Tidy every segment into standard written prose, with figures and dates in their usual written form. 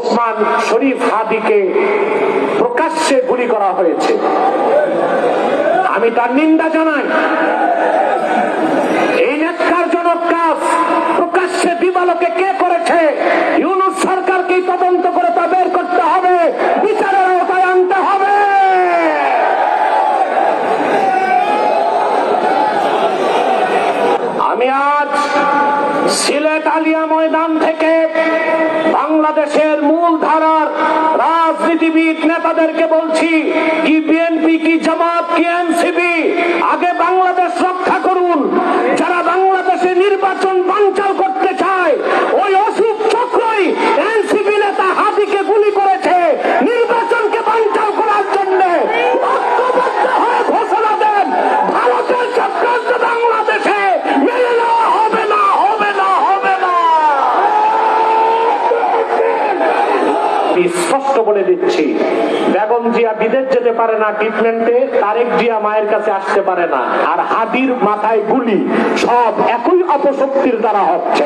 ওসমান শরীফ হাদিকে প্রকাশ্যে গুলি করা হয়েছে। আমি তার নিন্দা জানাই। এই ন্যাক্কারজনক কাজ প্রকাশ্যে দিবালোকে কে করেছে? ইউনূস সরকারকে তদন্ত করে তা বের করতে হবে, বিচারের আওতায় আনতে হবে। আমি আজ সিলেট আলিয়া ময়দান থেকে বাংলাদেশের মূল ধারার রাজনীতিবিদ নেতাদেরকে বলছি, কি বিএনপি, কি জামাত, কি এনসিপি, আগে বাংলাদেশ রক্ষা করুন। যারা বাংলাদেশে নির্বাচন বানচাল করতে চায়, ওই অসুখ চক্রই এনসিপি নেতা হাদিকে গুলি করেছে। নির্বাচনকে বানচাল করার জন্য ঐক্যবদ্ধ হয়ে ঘোষণা দেন, ভারতের চক্রান্ত বাংলাদেশে মেনে নেওয়া হবে না, হবে না, হবে না। স্পষ্ট বলে দিচ্ছি, বেগম জিয়া বিদেশ যেতে পারে না ট্রিটমেন্টে, তারেক জিয়া মায়ের কাছে আসতে পারে না, আর হাদির মাথায় গুলি, সব একই অপশক্তির দ্বারা হচ্ছে।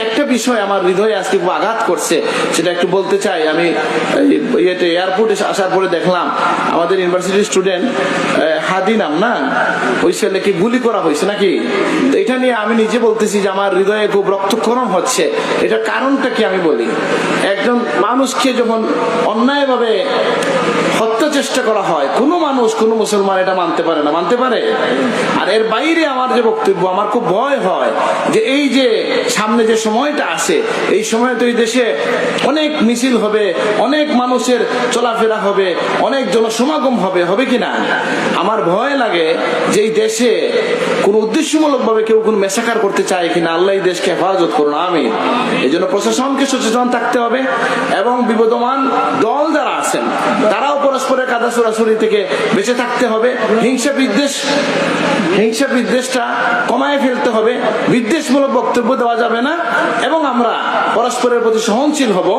একটা বিষয় আমার হৃদয়ে আজকে খুব আঘাত করছে, সেটা একটু বলতে চাই। আমি এয়ারপোর্টে আসার পরে দেখলাম আমাদের ইউনিভার্সিটির স্টুডেন্ট হাদি নাম না, ওই ছেলেকে গুলি করা হয়েছে নাকি। তো এটা নিয়ে আমি নিজে বলতেছি যে আমার হৃদয়ে খুব রক্তক্ষরণ হচ্ছে। এটার কারণটা কি আমি বলি। একজন মানুষকে যখন অন্যায়ভাবে হত্যা চেষ্টা করা হয়, কোনো মানুষ, কোনো মুসলমান এটা মানতে পারে না, মানতে পারে। আর এর বাইরে আমার যে বক্তব্য, আমার খুব ভয় হয় যে এই যে সামনে যে সময়টা আসে, এই সময় তো এই দেশে অনেক মিছিল হবে, অনেক মানুষের চলাফেরা হবে, অনেক জনসমাগম হবে, হবে কিনা। আমার ভয় লাগে যে এই দেশে কোন উদ্দেশ্যমূলক ভাবে কেউ কোন মেসাকার করতে চায় কিনা। আল্লাহ এই দেশকে হেফাজত করুন, আমিন। এই জন্য প্রশাসনকে সচেতন থাকতে হবে এবং বিবদমান দল যারা আছেন তারাও পরস্পরের কাদা ছোড়াছুড়ি থেকে বেঁচে থাকতে হবে। হিংসা বিদ্বেষটা কমায় ফেলতে হবে, বিদ্বেষমূলক বক্তব্য দেওয়া যাবে না, এবং আমরা পরস্পরের প্রতি সহনশীল হব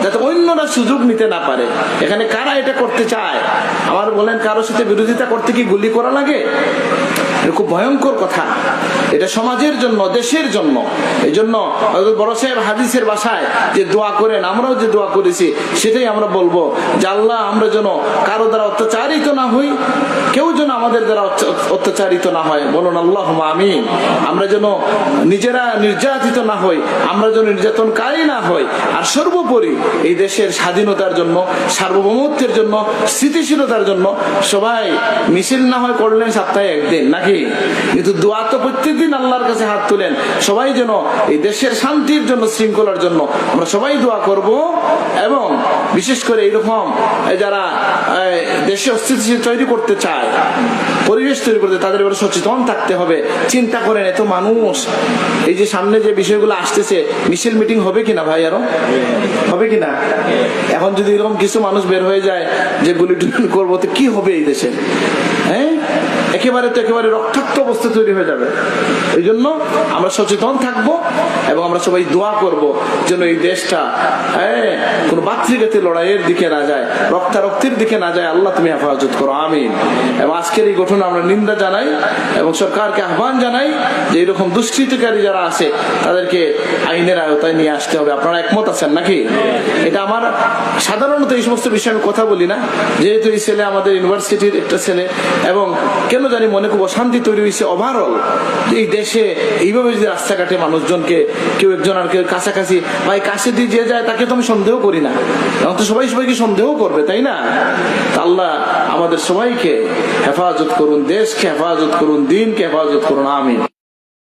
যাতে অন্যরা সুযোগ নিতে না পারে। এখানে কারা এটা করতে চায়, আমার বলেন, কারোর সাথে বিরোধিতা করতে কি গুলি করা লাগে? এটা খুব ভয়ঙ্কর কথা। এটা সমাজের জন্য, দেশের জন্য। এই জন্য বড় সাহেব হাদিসের বাসায় যে দোয়া করেন, আমরাও যে দোয়া করেছি সেটাই আমরা বলবো যে আল্লাহ, আমরা যেন কারো দ্বারা অত্যাচারিত না হই, কেউ যেন আমাদের দ্বারা অত্যাচারিত না হয়। বলুন আল্লাহুম্মা আমিন। আমরা যেন নিজেরা নির্যাতিত না হই, আমরা যেন নির্যাতনকারী না হই। আর সর্বোপরি এই দেশের স্বাধীনতার জন্য, সার্বভৌমত্বের জন্য, স্থিতিশীলতার জন্য সবাই মিছিল না হয় করলেন সপ্তাহে একদিন নাকি, কিন্তু দোয়া তো প্রত্যেকদিন আল্লাহর কাছে হাত তুলেন। সবাই যেন এই দেশের শান্তির জন্য, শৃঙ্খলার জন্য আমরা সবাই দোয়া করব। এবং বিশেষ করে এইরকম যারা দেশে অস্থিতিশীল তৈরি করতে চায়, পরিবেশ তৈরি করতে, তাদের এবারে সচেতন থাকতে হবে। চিন্তা করেন, এত মানুষ, এই যে সামনে যে বিষয়গুলো আসতেছে, মিছিল মিটিং হবে কিনা ভাই, আরো হবে কিনা? এখন যদি এরকম কিছু মানুষ বের হয়ে যায় যে গুলি টুলি করবো, তো কি হবে এই দেশে? হ্যাঁ, একেবারে রক্তাক্ত অবস্থা তৈরি হয়ে যাবে। এই জন্য আমরা সচেতন থাকব এবং আমরা সবাই দোয়া করব যেন এই দেশটা কোন বাতৃঘাতী লড়াইয়ের দিকে না যায়, রক্তারক্তির দিকে না যায়। আল্লাহ তুমি হেফাজত করো, আমিন। এবং আজকের এই ঘটনা আমরা নিন্দা জানাই এবং সরকারকে আহ্বান জানাই যে এরকম দুষ্কৃতিকারী যারা আছে তাদেরকে আইনের আওতায় নিয়ে আসতে হবে। আপনারা একমত আছেন নাকি? এটা আমার সাধারণত এই সমস্ত বিষয়ে আমি কথা বলি না, যেহেতু এই ছেলে আমাদের ইউনিভার্সিটির একটা ছেলে, এবং কেন জানি মনে খুব অশান্তি তৈরি হয়েছে ওভারঅল। এই দেশে এইভাবে যদি রাস্তাঘাটে মানুষজনকে কেউ একজন আর কেউ কাছাকাছি, ভাই কাছে দিয়ে যে যায় তাকে তো আমি সন্দেহ করি না, এখন তো সবাইকে সন্দেহ করবে, তাই না? আল্লাহ আমাদের সবাইকে হেফাজত করুন, দেশকে হেফাজত করুন, দিনকে হেফাজত করুন, আমিন।